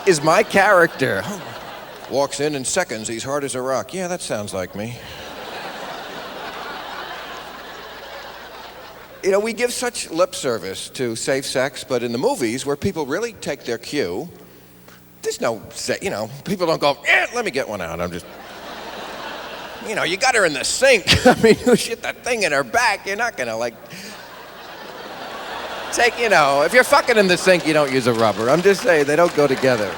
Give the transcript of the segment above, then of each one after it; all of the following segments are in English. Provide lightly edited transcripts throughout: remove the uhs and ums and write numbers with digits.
is my character. Walks in seconds, he's hard as a rock. Yeah, that sounds like me. You know, we give such lip service to safe sex, but in the movies where people really take their cue, there's no, you know, people don't go, let me get one out. I'm just, you know, you got her in the sink. I mean, you shit that thing in her back, you're not gonna like, take, you know, if you're fucking in the sink, you don't use a rubber. I'm just saying, they don't go together.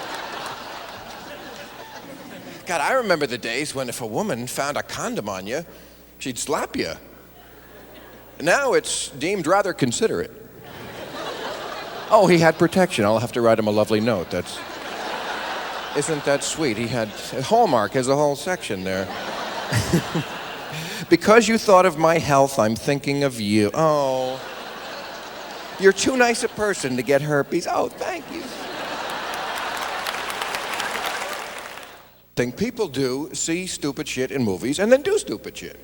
God, I remember the days when if a woman found a condom on you, she'd slap you. Now it's deemed rather considerate. Oh, he had protection. I'll have to write him a lovely note. Isn't that sweet? He had, Hallmark has a whole section there. Because you thought of my health, I'm thinking of you. Oh, you're too nice a person to get herpes. Oh, thank you. Think people do see stupid shit in movies and then do stupid shit.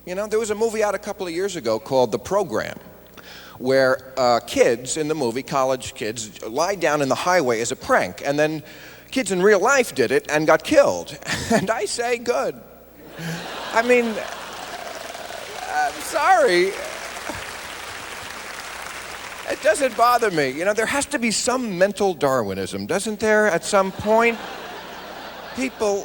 You know, there was a movie out a couple of years ago called The Program, where kids in the movie, college kids, lied down in the highway as a prank, and then kids in real life did it and got killed. And I say good. I mean, I'm sorry. It doesn't bother me. You know, there has to be some mental Darwinism, doesn't there, at some point? People,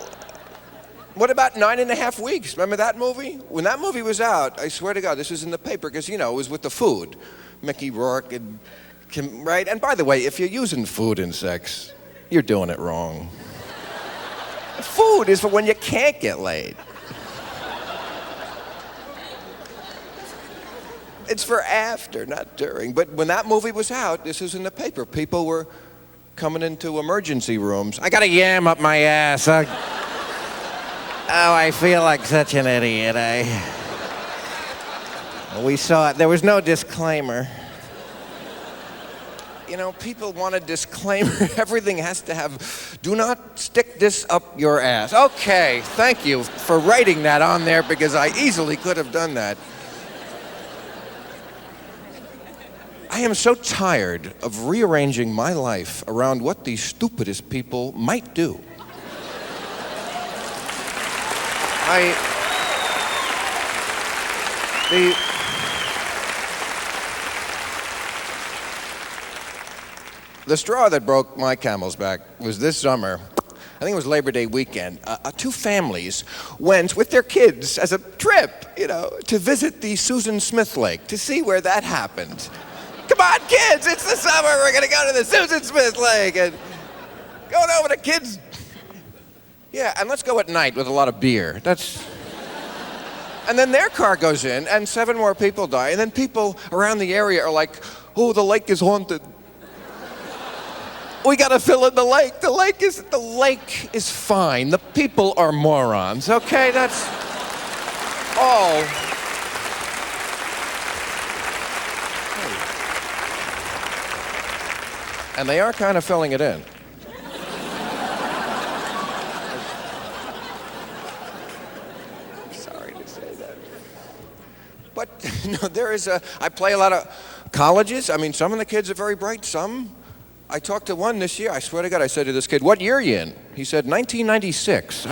what about 9.5 Weeks? Remember that movie? When that movie was out, I swear to God, this was in the paper, because, you know, it was with the food. Mickey Rourke, and Kim, right? And by the way, if you're using food in sex, you're doing it wrong. Food is for when you can't get laid. It's for after, not during. But when that movie was out, this was in the paper. People were coming into emergency rooms. I got a yam up my ass. Oh, I feel like such an idiot. We saw it. There was no disclaimer. You know, people want a disclaimer. Everything has to have, do not stick this up your ass. Okay, thank you for writing that on there, because I easily could have done that. I am so tired of rearranging my life around what the stupidest people might do. The straw that broke my camel's back was this summer. I think it was Labor Day weekend. Two families went with their kids as a trip, you know, to visit the Susan Smith Lake, to see where that happened. Come on, kids, it's the summer. We're going to go to the Susan Smith Lake and going over to kids. Yeah, and let's go at night with a lot of beer. And then their car goes in, and 7 more people die. And then people around the area are like, oh, the lake is haunted. We got to fill in the lake. The lake is fine. The people are morons, okay? That's all. And they are kind of filling it in. Sorry to say that. But no, I play a lot of colleges. I mean, some of the kids are very bright, some. I talked to one this year. I swear to God, I said to this kid, what year are you in? He said, 1996.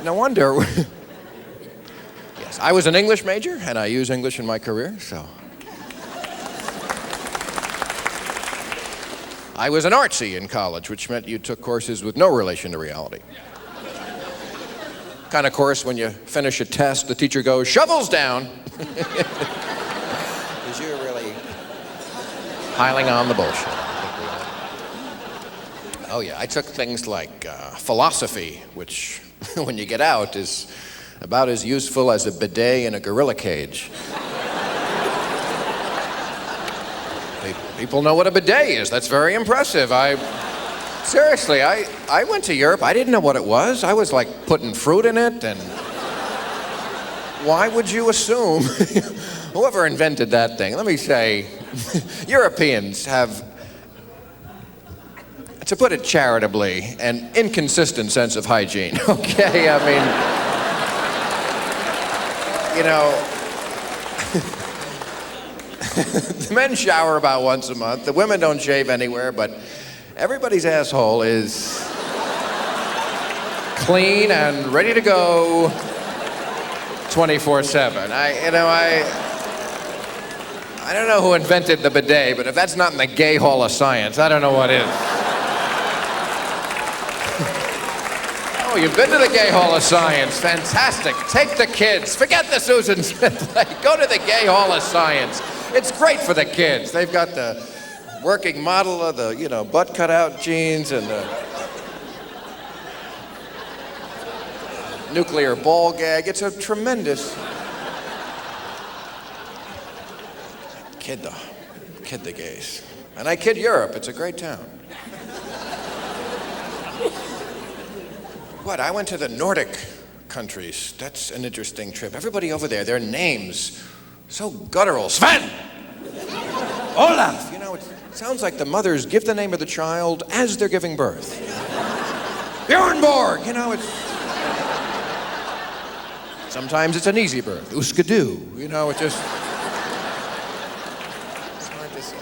No wonder. Yes, I was an English major, and I use English in my career, so. I was an artsy in college, which meant you took courses with no relation to reality. Kind of course, when you finish a test, the teacher goes, shovels down. Because you're really piling on the bullshit. Oh yeah, I took things like philosophy, which when you get out is about as useful as a bidet in a gorilla cage. People know what a bidet is. That's very impressive. Seriously, I went to Europe. I didn't know what it was. I was like putting fruit in it, and why would you assume? Whoever invented that thing, let me say, Europeans have, to put it charitably, an inconsistent sense of hygiene, okay? I mean, you know, The men shower about once a month. The women don't shave anywhere, but everybody's asshole is clean and ready to go 24/7. I don't know who invented the bidet, but if that's not in the Gay Hall of Science, I don't know what is. Oh, you've been to the Gay Hall of Science. Fantastic. Take the kids. Forget the Susan Smith. Go to the Gay Hall of Science. It's great for the kids. They've got the working model of the, butt cutout jeans and the nuclear ball gag. It's a tremendous... Kid the gays. And I kid Europe. It's a great town. What? I went to the Nordic countries. That's an interesting trip. Everybody over there, their names, so guttural. Sven! Olaf! It sounds like the mothers give the name of the child as they're giving birth. Bjornborg! Sometimes it's an easy birth. Uskadu. It just... It's hard to say.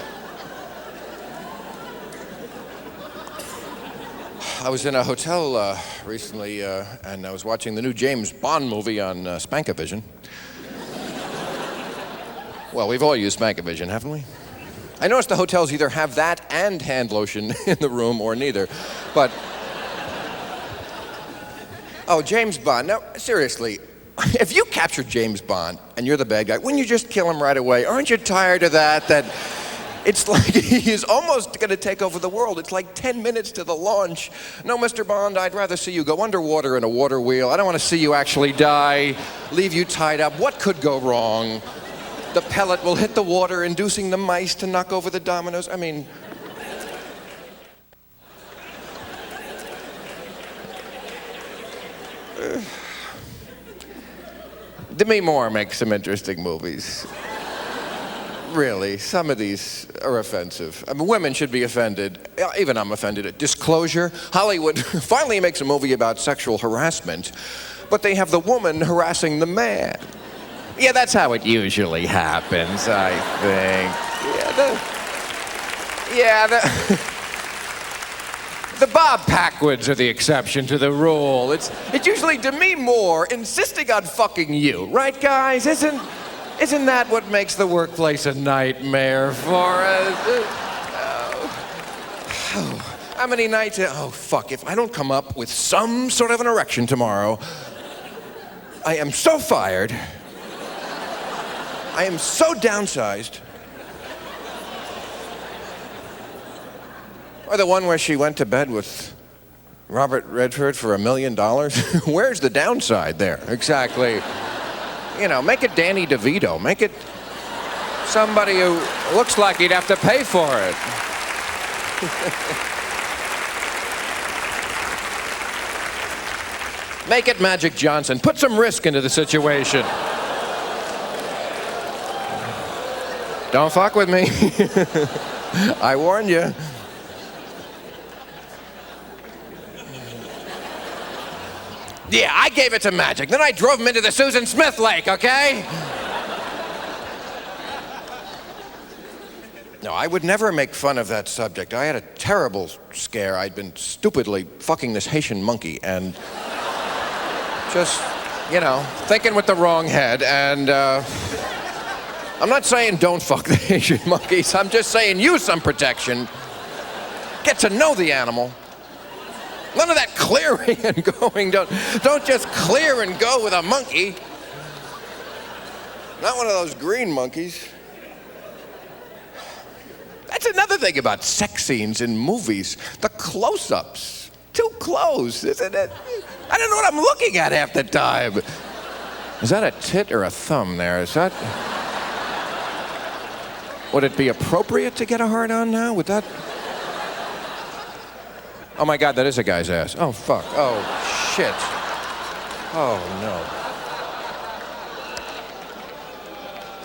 I was in a hotel recently, and I was watching the new James Bond movie on Spankavision. Well, we've all used Spankavision, haven't we? I noticed the hotels either have that and hand lotion in the room, or neither. But... Oh, James Bond. Now, seriously, if you captured James Bond and you're the bad guy, wouldn't you just kill him right away? Aren't you tired of that? That it's like he's almost going to take over the world. It's like 10 minutes to the launch. No, Mr. Bond, I'd rather see you go underwater in a water wheel. I don't want to see you actually die, leave you tied up. What could go wrong? The pellet will hit the water, inducing the mice to knock over the dominoes. I mean... Demi Moore makes some interesting movies. Really, some of these are offensive. I mean, women should be offended. Even I'm offended at Disclosure. Hollywood finally makes a movie about sexual harassment, but they have the woman harassing the man. Yeah, that's how it usually happens, I think. The Bob Packwoods are the exception to the rule. It's usually Demi Moore insisting on fucking you, right, guys? Isn't that what makes the workplace a nightmare for us? How many nights? Oh, fuck, if I don't come up with some sort of an erection tomorrow, I am so fired. I am so downsized. Or the one where she went to bed with Robert Redford for $1 million. Where's the downside there? Exactly. Make it Danny DeVito. Make it somebody who looks like he'd have to pay for it. Make it Magic Johnson. Put some risk into the situation. Don't fuck with me. I warned you. Yeah, I gave it to Magic. Then I drove him into the Susan Smith Lake, okay? No, I would never make fun of that subject. I had a terrible scare. I'd been stupidly fucking this Haitian monkey and just, thinking with the wrong head. And I'm not saying don't fuck the Haitian monkeys. I'm just saying use some protection. Get to know the animal. None of that clearing and going. Don't just clear and go with a monkey. Not one of those green monkeys. That's another thing about sex scenes in movies. The close-ups. Too close, isn't it? I don't know what I'm looking at half the time. Is that a tit or a thumb there? Is that... Would it be appropriate to get a hard-on now? Would that... Oh my God, that is a guy's ass. Oh, fuck. Oh, shit. Oh, no.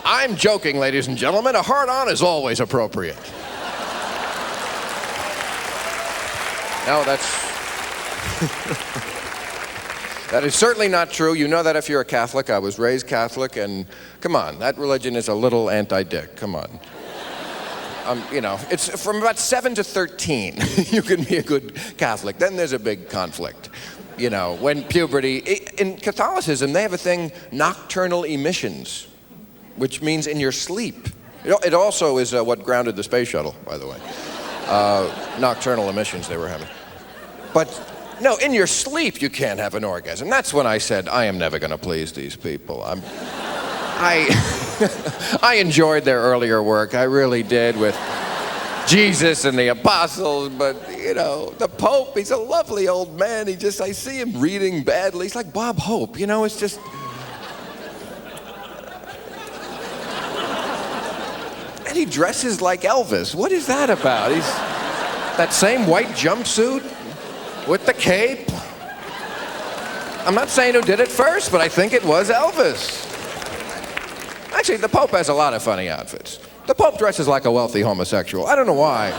I'm joking, ladies and gentlemen. A hard-on is always appropriate. No, that's... That is certainly not true. You know that if you're a Catholic. I was raised Catholic, and come on, that religion is a little anti-dick. Come on. It's from about 7 to 13, you can be a good Catholic. Then there's a big conflict. When puberty, in Catholicism, they have a thing, nocturnal emissions, which means in your sleep. It also is what grounded the space shuttle, by the way. Nocturnal emissions they were having. But no, in your sleep you can't have an orgasm. That's when I said, I am never going to please these people. I enjoyed their earlier work. I really did, with Jesus and the apostles, but the Pope, he's a lovely old man. I see him reading badly. He's like Bob Hope, it's just... And he dresses like Elvis. What is that about? He's that same white jumpsuit with the cape. I'm not saying who did it first, but I think it was Elvis. Actually, the Pope has a lot of funny outfits. The Pope dresses like a wealthy homosexual. I don't know why.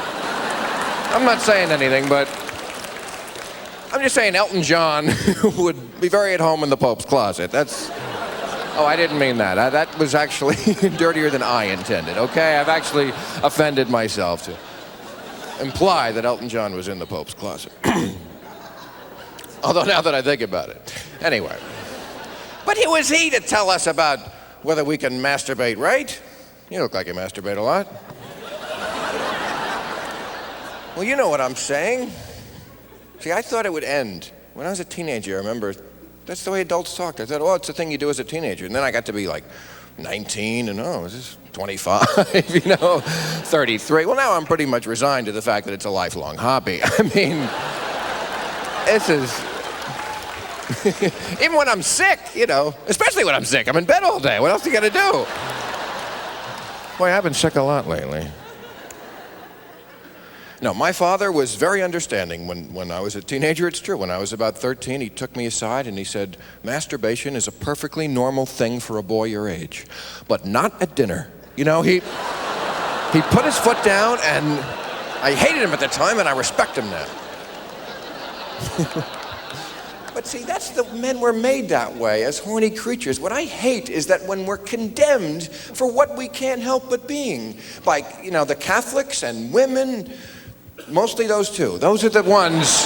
I'm not saying anything, but I'm just saying Elton John would be very at home in the Pope's closet. Oh, I didn't mean that. That was actually dirtier than I intended, okay? I've actually offended myself to imply that Elton John was in the Pope's closet. Although now that I think about it. Anyway. But who is he to tell us about whether we can masturbate, right? You look like you masturbate a lot. Well, you know what I'm saying. See, I thought it would end. When I was a teenager, I remember, that's the way adults talked. I thought, it's the thing you do as a teenager. And then I got to be like 19 and, is this 25, 33. Well, now I'm pretty much resigned to the fact that it's a lifelong hobby. I mean, this is... Even when I'm sick, especially when I'm sick. I'm in bed all day. What else you got to do? Boy, I've been sick a lot lately. No, my father was very understanding when I was a teenager. It's true. When I was about 13, he took me aside and he said, masturbation is a perfectly normal thing for a boy your age, but not at dinner. He put his foot down, and I hated him at the time, and I respect him now. But see, that's the men were made that way, as horny creatures. What I hate is that when we're condemned for what we can't help but being, by, the Catholics and women, mostly those two. Those are the ones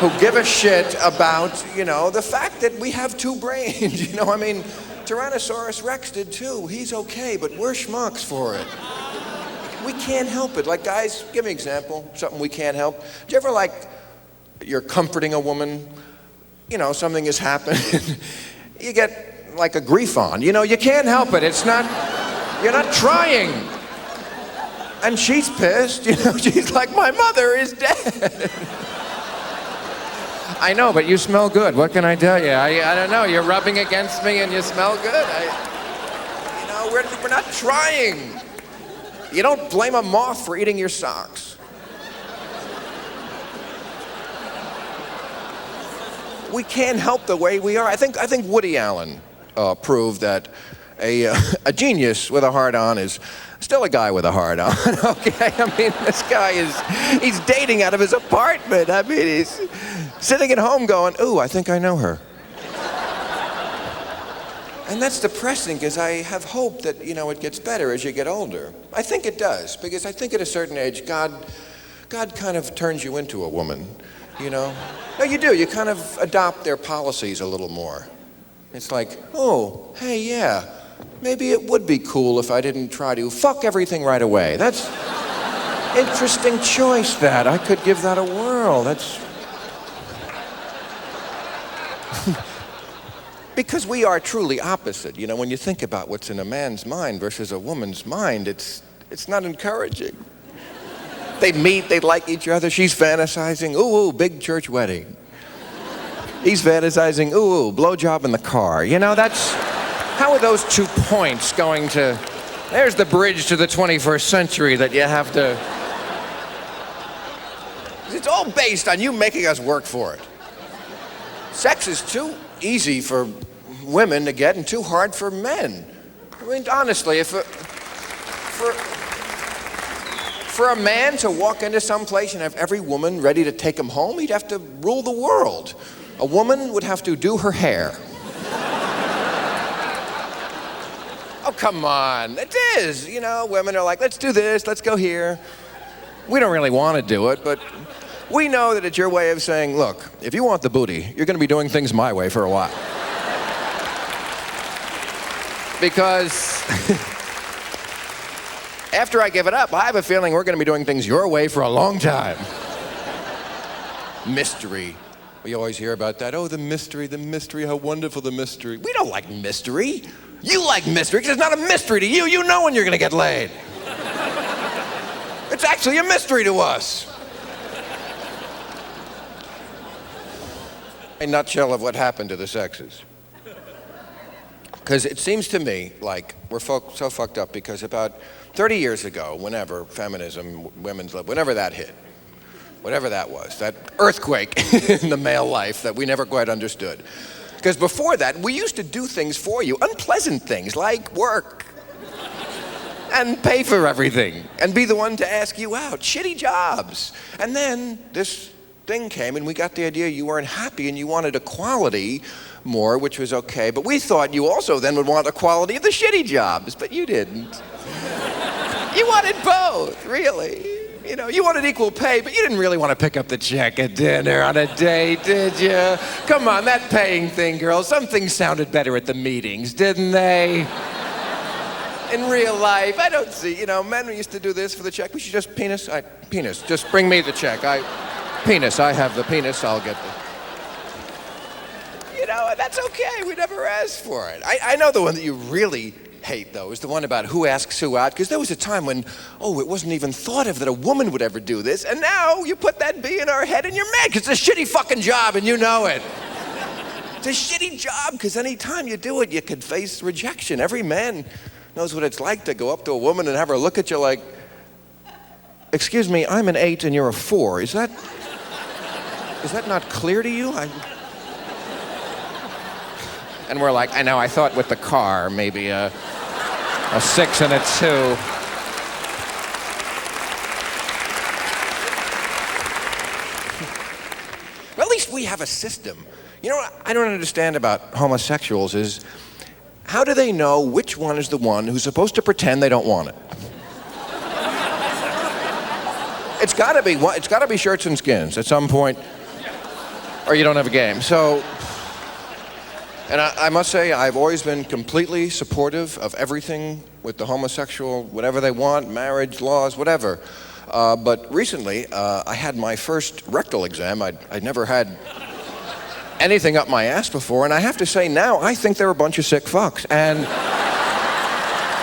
who give a shit about, the fact that we have two brains. Tyrannosaurus Rex did too. He's okay, but we're schmucks for it. We can't help it. Like, guys, give me an example, something we can't help. Do you ever, you're comforting a woman, something has happened, you get like a grief on. You can't help it. You're not trying. And she's pissed, she's like, my mother is dead. I know, but you smell good. What can I tell you? I don't know. You're rubbing against me and you smell good. We're not trying. You don't blame a moth for eating your socks. We can't help the way we are. I think Woody Allen proved that a genius with a hard-on is still a guy with a hard-on, okay? This guy he's dating out of his apartment. He's sitting at home going, ooh, I think I know her. And that's depressing, because I have hope that, it gets better as you get older. I think it does, because I think at a certain age, God kind of turns you into a woman. No, you do. You kind of adopt their policies a little more. It's like, oh, hey, yeah, maybe it would be cool if I didn't try to fuck everything right away. That's interesting choice, that. I could give that a whirl. That's... Because we are truly opposite. When you think about what's in a man's mind versus a woman's mind, it's not encouraging. They meet, they like each other. She's fantasizing, ooh, big church wedding. He's fantasizing, ooh, blowjob in the car. That's... How are those 2 points going to... There's the bridge to the 21st century that you have to... It's all based on you making us work for it. Sex is too easy for women to get and too hard for men. Honestly, for a man to walk into some place and have every woman ready to take him home, he'd have to rule the world. A woman would have to do her hair. Oh, come on. It is. You know, women are like, let's do this, let's go here. We don't really want to do it, but we know that it's your way of saying, look, if you want the booty, you're going to be doing things my way for a while. Because after I give it up, I have a feeling we're going to be doing things your way for a long time. Mystery. We always hear about that. Oh, the mystery, how wonderful the mystery. We don't like mystery. You like mystery because it's not a mystery to you. You know when you're going to get laid. It's actually a mystery to us. A nutshell of what happened to the sexes. Because it seems to me like we're so fucked up because about 30 years ago, whenever feminism, women's lib, whenever that hit, whatever that was, that earthquake in the male life that we never quite understood. Because before that, we used to do things for you, unpleasant things like work and pay for everything and be the one to ask you out, shitty jobs. And then this thing came and we got the idea you weren't happy and you wanted equality more, which was okay, but we thought you also then would want equality of the shitty jobs, but you didn't. You wanted both, really. You know, you wanted equal pay, but you didn't really want to pick up the check at dinner on a date, did you? Come on, that paying thing, girl. Some things sounded better at the meetings, didn't they? In real life, I don't see, you know, men used to do this for the check. We should just penis, just bring me the check. I have the penis, I'll get the... You know, that's okay, we never asked for it. I know the one that you really hate, though, is the one about who asks who out, because there was a time when, it wasn't even thought of that a woman would ever do this, and now you put that bee in our head and you're mad, because it's a shitty fucking job and you know it. It's a shitty job, because any time you do it, you could face rejection. Every man knows what it's like to go up to a woman and have her look at you like, excuse me, I'm an 8 and you're a 4. Is that not clear to you? And we're like, I know, I thought with the car, maybe a 6 and a 2. Well, at least we have a system. You know what I don't understand about homosexuals is, how do they know which one is the one who's supposed to pretend they don't want it? It's gotta be shirts and skins at some point, or you don't have a game. So, and I must say, I've always been completely supportive of everything with the homosexual, whatever they want, marriage, laws, whatever. But recently, I had my first rectal exam. I'd never had anything up my ass before, and I have to say now, I think they're a bunch of sick fucks. And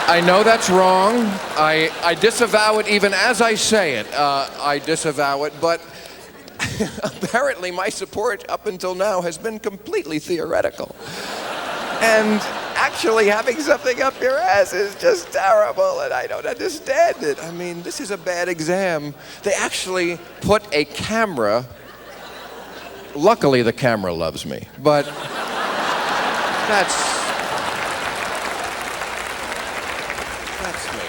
I know that's wrong. I disavow it even as I say it. I disavow it, but apparently my support up until now has been completely theoretical. And actually having something up your ass is just terrible, and I don't understand it. I mean, this is a bad exam. They actually put a camera. Luckily, the camera loves me, but that's me.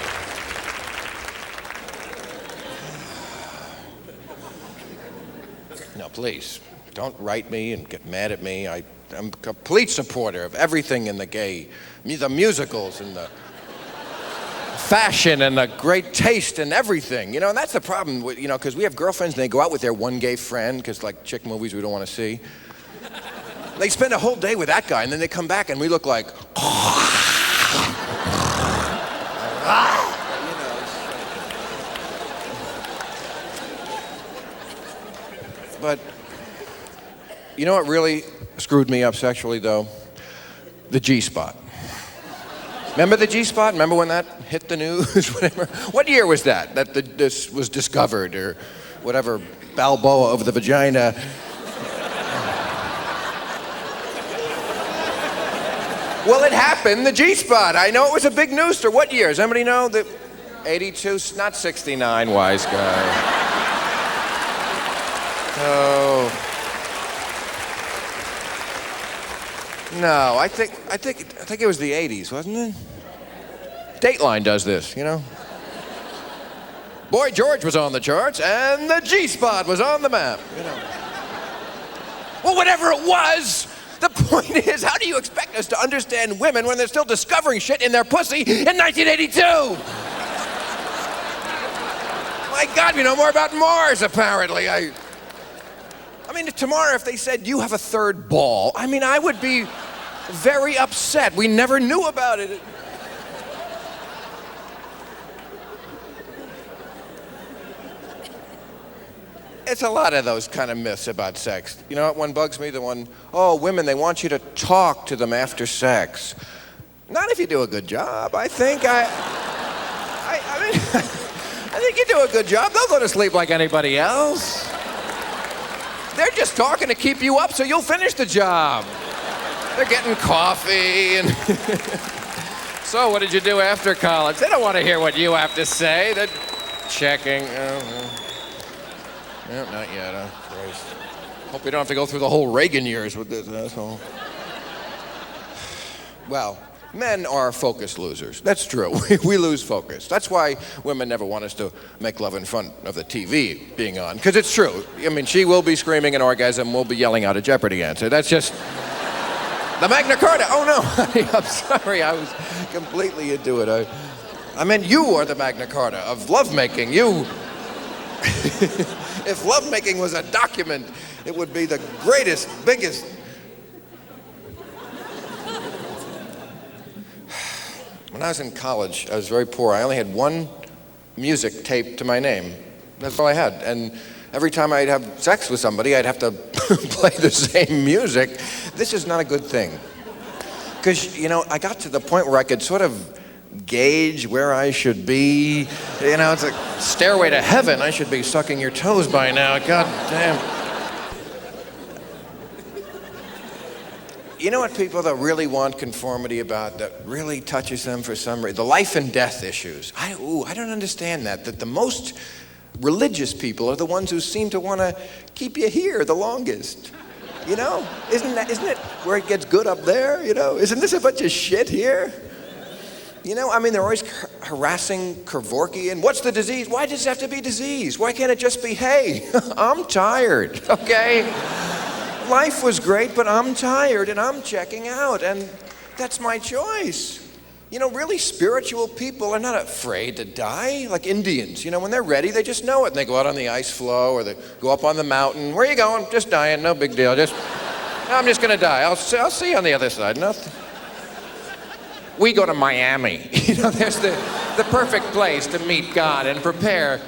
No, please, don't write me and get mad at me. I'm a complete supporter of everything in the musicals and the fashion and the great taste and everything. You know, and that's the problem, because we have girlfriends and they go out with their one gay friend, because like chick movies we don't want to see. They spend a whole day with that guy and then they come back and we look like, But you know what really screwed me up sexually, though? The G-spot. Remember the G-spot? Remember when that hit the news? Whatever. What year was that this was discovered, or whatever, Balboa of the vagina? Well, it happened, the G-spot. I know it was a big news story. What year? Does anybody know? 82, not 69, wise guy. Oh. No, I think it was the 80s, wasn't it? Dateline does this, you know? Boy George was on the charts, and the G-spot was on the map, you know. Well, whatever it was, the point is, how do you expect us to understand women when they're still discovering shit in their pussy in 1982? My God, we know more about Mars, apparently. I mean, tomorrow if they said, you have a third ball, I mean, I would be very upset. We never knew about it. It's a lot of those kind of myths about sex. You know what one bugs me? The one, oh, women, they want you to talk to them after sex. Not if you do a good job, I think. I mean, I think you do a good job. They'll go to sleep like anybody else. They're just talking to keep you up so you'll finish the job. They're getting coffee and... So, what did you do after college? They don't want to hear what you have to say. They're checking. No, not yet. Christ. Hope we don't have to go through the whole Reagan years with this asshole. Well, men are focus losers. That's true. We lose focus. That's why women never want us to make love in front of the TV being on, because it's true. I mean, she will be screaming an orgasm, we'll be yelling out a Jeopardy answer. That's just the Magna Carta. Oh, no, honey, I'm sorry. I was completely into it. I meant you are the Magna Carta of lovemaking. You... If lovemaking was a document, it would be the greatest, biggest... When I was in college, I was very poor. I only had one music tape to my name. That's all I had. And every time I'd have sex with somebody, I'd have to play the same music. This is not a good thing. Because, you know, I got to the point where I could sort of gauge where I should be. You know, it's like Stairway to Heaven. I should be sucking your toes by now. God damn. You know what people that really want conformity about, that really touches them for some reason? The life and death issues. I don't understand that the most religious people are the ones who seem to want to keep you here the longest. You know? Isn't it where it gets good up there? You know? Isn't this a bunch of shit here? You know, I mean, they're always harassing Kevorkian. What's the disease? Why does it have to be disease? Why can't it just be, hey, I'm tired, okay? Life was great, but I'm tired and I'm checking out, and that's my choice. You know, really spiritual people are not afraid to die, like Indians. You know, when they're ready, they just know it, and they go out on the ice floe, or they go up on the mountain. Where are you going? Just dying, no big deal. I'm just gonna die. I'll see you on the other side. Nothing. We go to Miami. You know, there's the perfect place to meet God and prepare.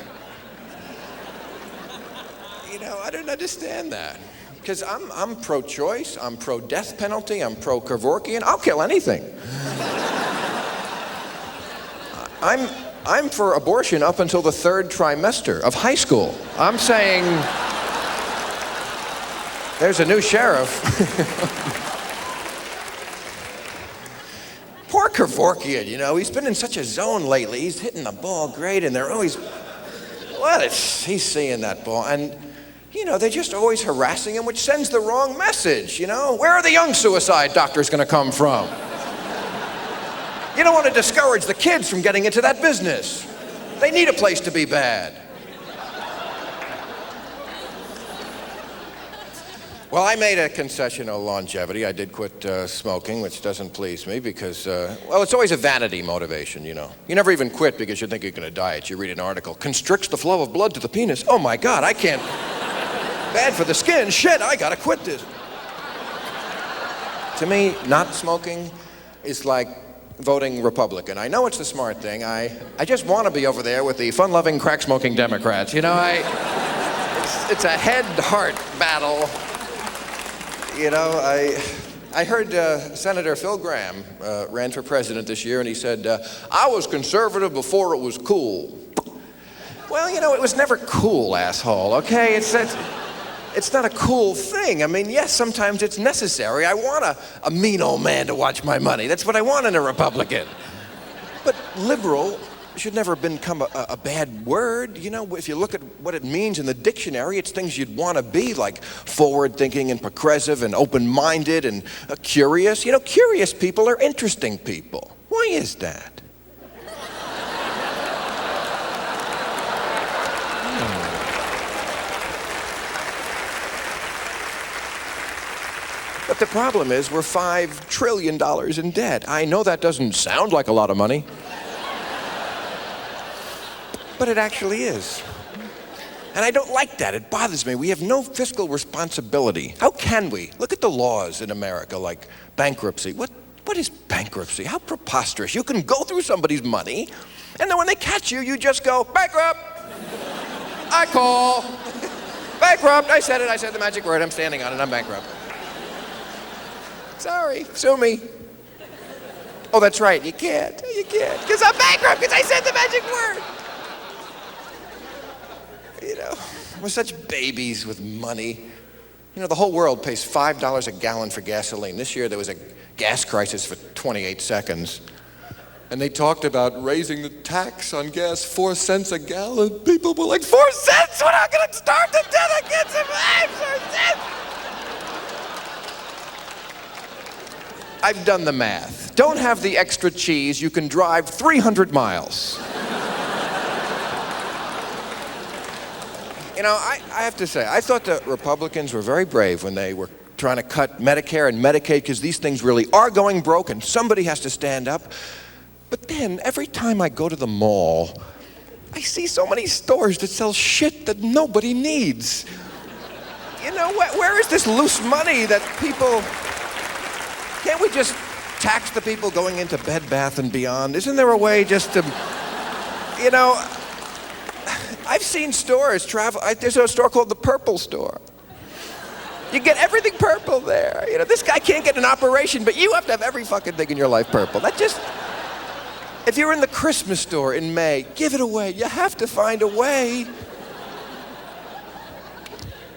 You know, I don't understand that. Because I'm pro-choice, I'm pro-death penalty, I'm pro-Kevorkian. I'll kill anything. I'm for abortion up until the 3rd trimester of high school. I'm saying there's a new sheriff. Poor Kevorkian, you know, he's been in such a zone lately. He's hitting the ball great, and they're always, he's seeing that ball. And, you know, they're just always harassing him, which sends the wrong message, you know? Where are the young suicide doctors gonna come from? You don't want to discourage the kids from getting into that business. They need a place to be bad. Well, I made a concession on longevity. I did quit smoking, which doesn't please me because, well, it's always a vanity motivation, you know. You never even quit because you think you're going to die. You read an article, constricts the flow of blood to the penis. Oh, my God, I can't. Bad for the skin. Shit, I got to quit this. To me, not smoking is like voting Republican. I know it's the smart thing. I just want to be over there with the fun-loving, crack-smoking Democrats. You know, it's a head-heart battle. You know, I heard Senator Phil Gramm ran for president this year, and he said, I was conservative before it was cool. Well, you know, it was never cool, asshole, okay? It's not a cool thing. I mean, yes, sometimes it's necessary. I want a mean old man to watch my money. That's what I want in a Republican. But liberal should never become a bad word. You know, if you look at what it means in the dictionary, it's things you'd want to be, like forward-thinking and progressive and open-minded and curious. You know, curious people are interesting people. Why is that? But the problem is we're $5 trillion in debt. I know that doesn't sound like a lot of money, but it actually is. And I don't like that. It bothers me. We have no fiscal responsibility. How can we? Look at the laws in America, like bankruptcy. What is bankruptcy? How preposterous. You can go through somebody's money, and then when they catch you, you just go, bankrupt. I call. Bankrupt. I said it. I said the magic word. I'm standing on it. I'm bankrupt. Sorry. Sue me. Oh, that's right. You can't. You can't. Because I'm bankrupt because I said the magic word. You know, we're such babies with money. You know, the whole world pays $5 a gallon for gasoline. This year there was a gas crisis for 28 seconds. And they talked about raising the tax on gas 4 cents a gallon. People were like, 4 cents? We're not going to starve to death against it. 4 cents. I've done the math. Don't have the extra cheese, you can drive 300 miles. You know, I have to say, I thought the Republicans were very brave when they were trying to cut Medicare and Medicaid because these things really are going broke and somebody has to stand up. But then, every time I go to the mall, I see so many stores that sell shit that nobody needs. You know, where is this loose money that people... Can't we just tax the people going into Bed Bath & Beyond? Isn't there a way just to... You know... I've seen stores travel. There's a store called the Purple Store. You get everything purple there. You know, this guy can't get an operation, but you have to have every fucking thing in your life purple. That just... If you're in the Christmas store in May, give it away. You have to find a way.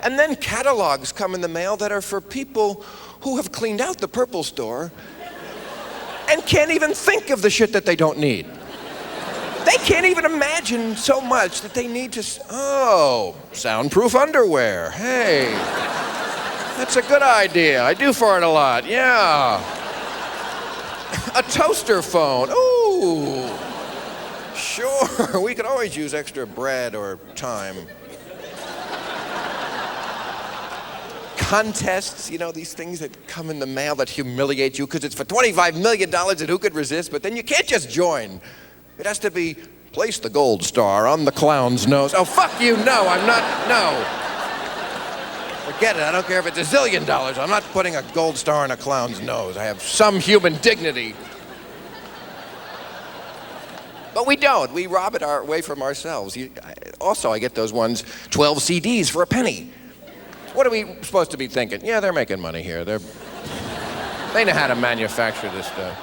And then catalogs come in the mail that are for people who have cleaned out the Purple Store and can't even think of the shit that they don't need. They can't even imagine so much that they need to... Oh, soundproof underwear. Hey, that's a good idea. I do fart a lot, yeah. A toaster phone. Ooh, sure. We could always use extra bread or time. Contests, you know, these things that come in the mail that humiliate you because it's for $25 million and who could resist? But then you can't just join. It has to be, place the gold star on the clown's nose. Oh, fuck you, no, I'm not, no. Forget it, I don't care if it's $1 zillion. I'm not putting a gold star on a clown's nose. I have some human dignity. But we don't, we rob it away from ourselves. Also, I get those ones, 12 CDs for a penny. What are we supposed to be thinking? Yeah, they're making money here. They know how to manufacture this stuff.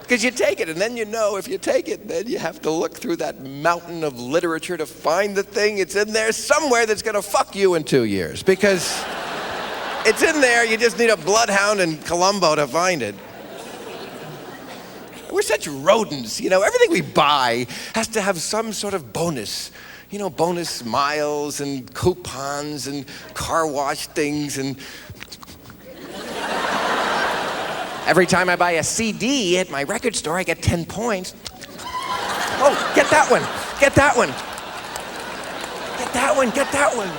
Because you take it, and then you know if you take it, then you have to look through that mountain of literature to find the thing. It's in there somewhere that's going to fuck you in 2 years. Because it's in there, you just need a bloodhound in Colombo to find it. We're such rodents, you know. Everything we buy has to have some sort of bonus. You know, bonus miles and coupons and car wash things and... Every time I buy a CD at my record store, I get 10 points. Oh, get that one. Get that one. Get that one. Get that one.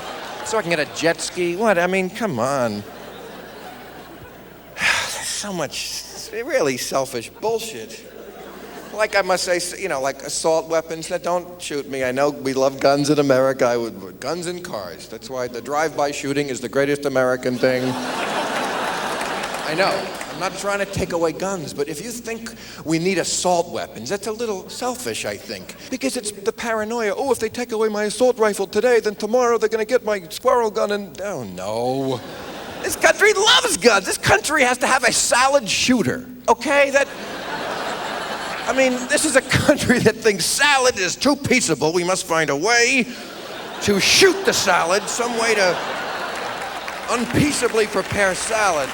So I can get a jet ski. What? I mean, come on. There's so much really selfish bullshit. Like I must say, you know, like assault weapons. That don't shoot me. I know we love guns in America. Guns and cars. That's why the drive-by shooting is the greatest American thing. I know. I'm not trying to take away guns, but if you think we need assault weapons, that's a little selfish, I think. Because it's the paranoia. Oh, if they take away my assault rifle today, then tomorrow they're going to get my squirrel gun and... Oh, no. This country loves guns. This country has to have a salad shooter, okay? I mean, this is a country that thinks salad is too peaceable. We must find a way to shoot the salad, some way to unpeaceably prepare salad.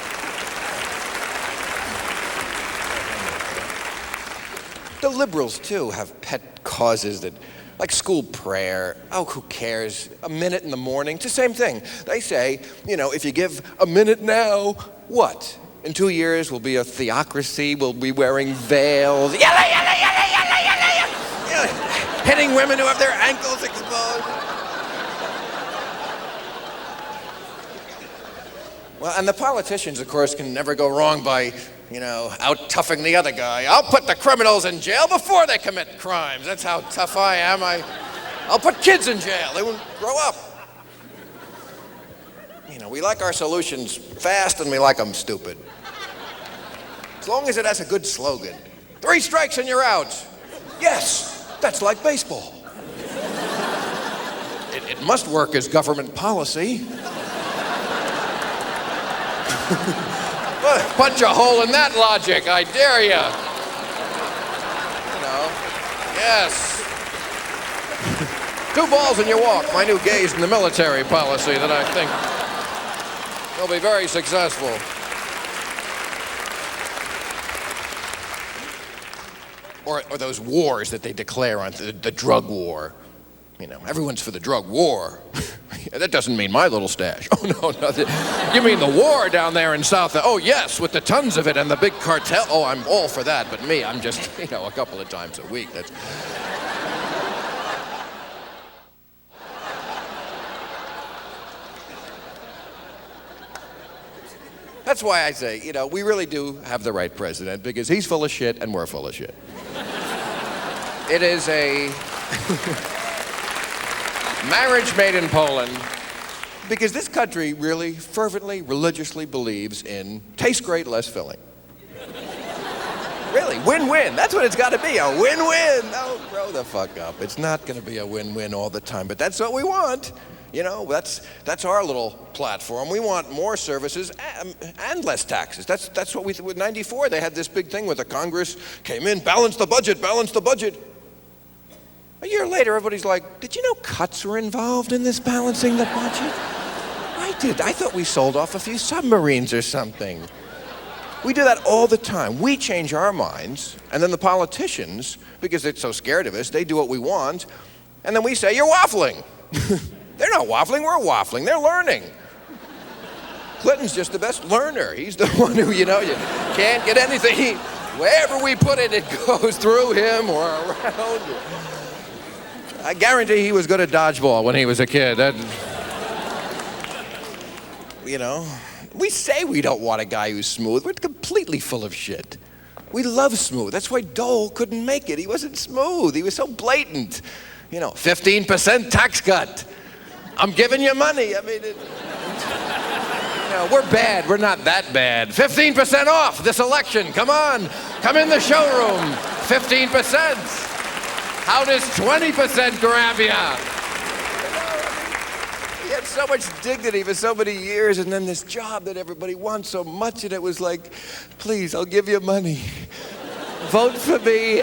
The liberals, too, have pet causes that, like school prayer. Oh, who cares? A minute in the morning. It's the same thing. They say, you know, if you give a minute now, what? In 2 years, we'll be a theocracy. We'll be wearing veils. Yalla, yalla, yalla, yalla, yalla, yalla. Hitting women who have their ankles exposed. Well, and the politicians, of course, can never go wrong by, out-toughing the other guy. I'll put the criminals in jail before they commit crimes. That's how tough I am. I'll put kids in jail. They won't grow up. We like our solutions fast and we like them stupid. As long as it has a good slogan. 3 strikes and you're out. Yes, that's like baseball. It must work as government policy. Punch a hole in that logic, I dare you. Yes. 2 balls and you walk. My new gays in the military policy that I think will be very successful. Or those wars that they declare on the drug war. Everyone's for the drug war. That doesn't mean my little stash. Oh, no. You mean the war down there in South? Oh, yes, with the tons of it and the big cartel. Oh, I'm all for that, but me, I'm just, a couple of times a week. That's why I say, we really do have the right president, because he's full of shit and we're full of shit. It is a marriage made in Poland, because this country really fervently, religiously believes in taste great, less filling. Really, win-win. That's what it's got to be, a win-win. No, grow the fuck up. It's not going to be a win-win all the time, but that's what we want. That's our little platform. We want more services and less taxes. That's what with 94, they had this big thing where the Congress came in, balance the budget. A year later, everybody's like, did you know cuts were involved in this balancing the budget? I did. I thought we sold off a few submarines or something. We do that all the time. We change our minds, and then the politicians, because they're so scared of us, they do what we want, and then we say, you're waffling. They're not waffling, we're waffling. They're learning. Clinton's just the best learner. He's the one who, you can't get anything. Wherever we put it, it goes through him or around. I guarantee he was good at dodgeball when he was a kid. We say we don't want a guy who's smooth. We're completely full of shit. We love smooth. That's why Dole couldn't make it. He wasn't smooth. He was so blatant. 15% tax cut. I'm giving you money. We're bad. We're not that bad. 15% off this election. Come on. Come in the showroom. 15%. How does 20% grab ya? He had so much dignity for so many years, and then this job that everybody wants so much, and it was like, please, I'll give you money. Vote for me.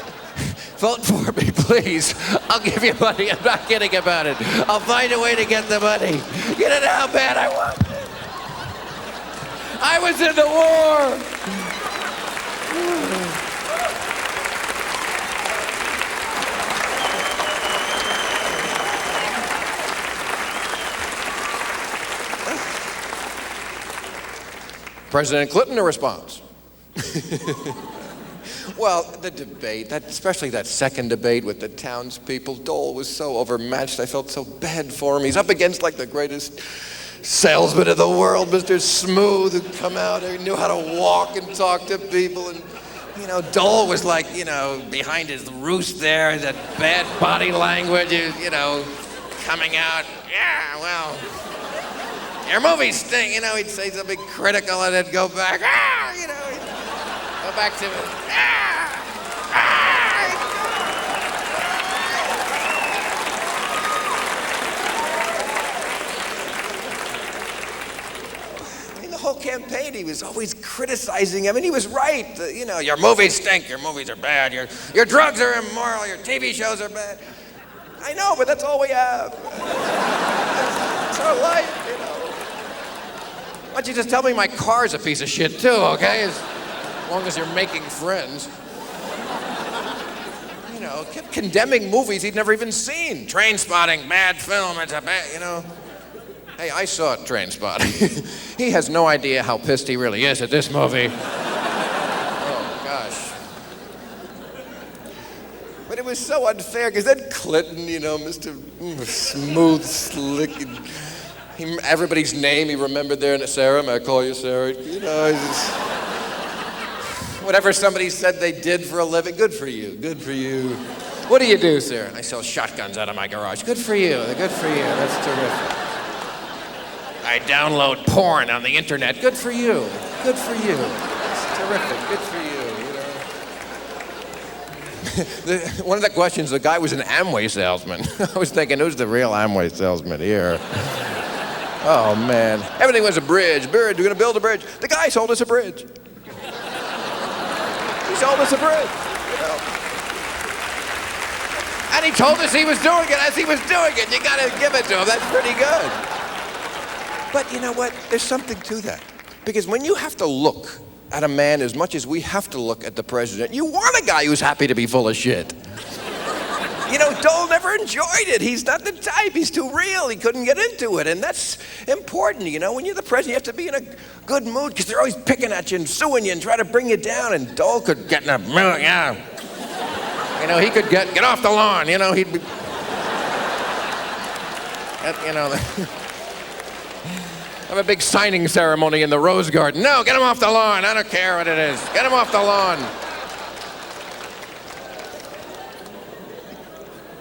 Vote for me, please. I'll give you money. I'm not kidding about it. I'll find a way to get the money. You don't know how bad I want it. I was in the war. President Clinton, a response. Well, the debate, especially that second debate with the townspeople, Dole was so overmatched. I felt so bad for him. He's up against like the greatest salesman in the world, Mr. Smooth, who'd come out and knew how to walk and talk to people. And, Dole was like, behind his roost there, that bad body language, coming out. Yeah, well, your movies stink. He'd say something critical and then go back. He'd go back to it. The whole campaign, he was always criticizing him, and he was right. Your movies stink. Your movies are bad. Your drugs are immoral. Your TV shows are bad. I know, but that's all we have. It's our life, Why don't you just tell me my car's a piece of shit too, okay? As long as you're making friends. Kept condemning movies he'd never even seen. Trainspotting, bad film, it's a bad, Hey, I saw Trainspotting. He has no idea how pissed he really is at this movie. Oh, gosh. But it was so unfair, because then Clinton, Mr. Smooth, slick, Everybody's name he remembered there, and Sarah, may I call you Sarah? You know, whatever somebody said they did for a living, good for you, good for you. What do you do, Sarah? I sell shotguns out of my garage. Good for you, good for you, that's terrific. I download porn on the internet. Good for you, good for you. That's terrific, good for you. One of the questions, the guy was an Amway salesman. I was thinking, who's the real Amway salesman here? Oh, man. Everything was a bridge. Bridge, we're going to build a bridge. The guy sold us a bridge. He sold us a bridge, you know. And he told us he was doing it as he was doing it. You got to give it to him. That's pretty good. But you know what? There's something to that. Because when you have to look at a man as much as we have to look at the president, you want a guy who's happy to be full of shit. You know, Dole never enjoyed it. He's not the type. He's too real. He couldn't get into it. And that's important, you know. When you're the president, you have to be in a good mood because they're always picking at you and suing you and trying to bring you down. And Dole could get in a mood, yeah. You know, he could get off the lawn, you know. He'd be... You know... Have a big signing ceremony in the Rose Garden. No, get him off the lawn. I don't care what it is. Get him off the lawn.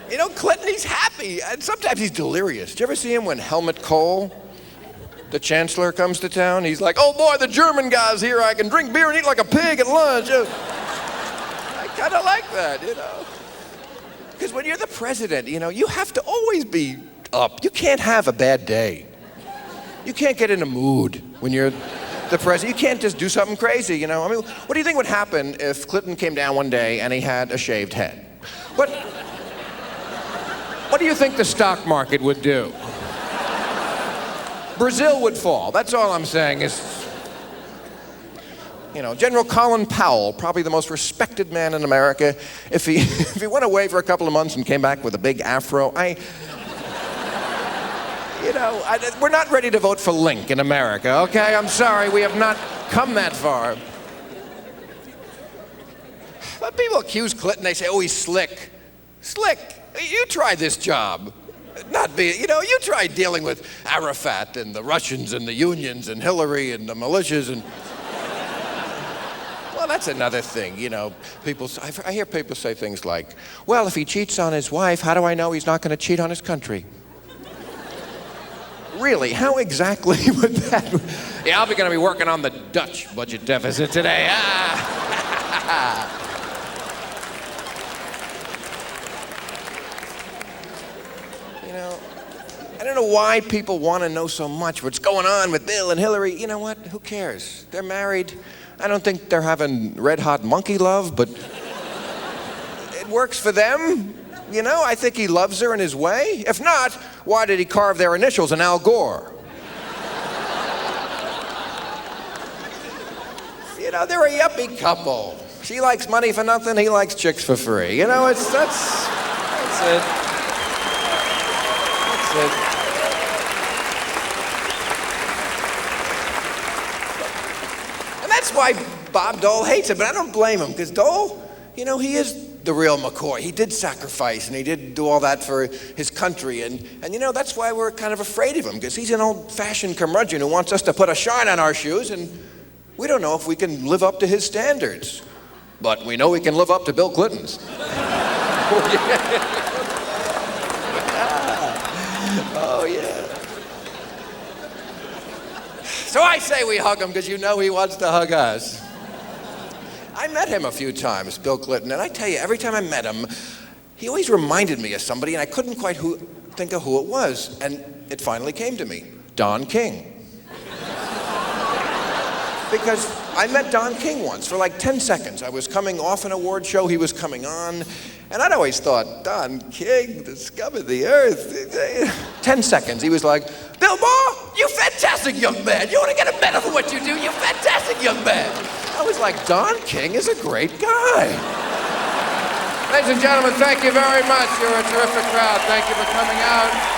You know, Clinton, he's happy. And sometimes he's delirious. Did you ever see him when Helmut Kohl, the chancellor, comes to town? He's like, oh boy, the German guy's here. I can drink beer and eat like a pig at lunch. I kind of like that, you know. Because when you're the president, you know, you have to always be up. You can't have a bad day. You can't get in a mood when you're the president. You can't just do something crazy, you know. I mean, what do you think would happen if Clinton came down one day and he had a shaved head? What do you think the stock market would do? Brazil would fall. That's all I'm saying is, you know, General Colin Powell, probably the most respected man in America, if he went away for a couple of months and came back with a big afro, you know, we're not ready to vote for Link in America, okay? I'm sorry, we have not come that far. But people accuse Clinton, they say, oh, he's slick. Slick, you try this job. You know, you try dealing with Arafat and the Russians and the unions and Hillary and the militias and... Well, that's another thing, you know. I hear people say things like, well, if he cheats on his wife, how do I know he's not going to cheat on his country? Really, how exactly would that... Yeah, I'm going to be working on the Dutch budget deficit today. You know, I don't know why people want to know so much what's going on with Bill and Hillary. You know what? Who cares? They're married. I don't think they're having red-hot monkey love, but it works for them. You know, I think he loves her in his way. If not, why did he carve their initials in Al Gore? You know, they're a yuppie couple. She likes money for nothing, he likes chicks for free. You know, that's it. That's it. And that's why Bob Dole hates him, but I don't blame him, because Dole, you know, he is the real McCoy. He did sacrifice, and he did do all that for his country, and you know, that's why we're kind of afraid of him, because he's an old-fashioned curmudgeon who wants us to put a shine on our shoes, and we don't know if we can live up to his standards. But we know we can live up to Bill Clinton's. Oh, yeah. So I say we hug him, because you know he wants to hug us. I met him a few times, Bill Clinton, and I tell you, every time I met him, he always reminded me of somebody, and I couldn't quite think of who it was. And it finally came to me, Don King. Because I met Don King once for like 10 seconds. I was coming off an award show, he was coming on, and I'd always thought, Don King, the scum of the earth. 10 seconds, he was like, Bill Maher, you fantastic young man. You want to get a medal for what you do? You fantastic young man. I was like, Don King is a great guy. Ladies and gentlemen, thank you very much. You're a terrific crowd. Thank you for coming out.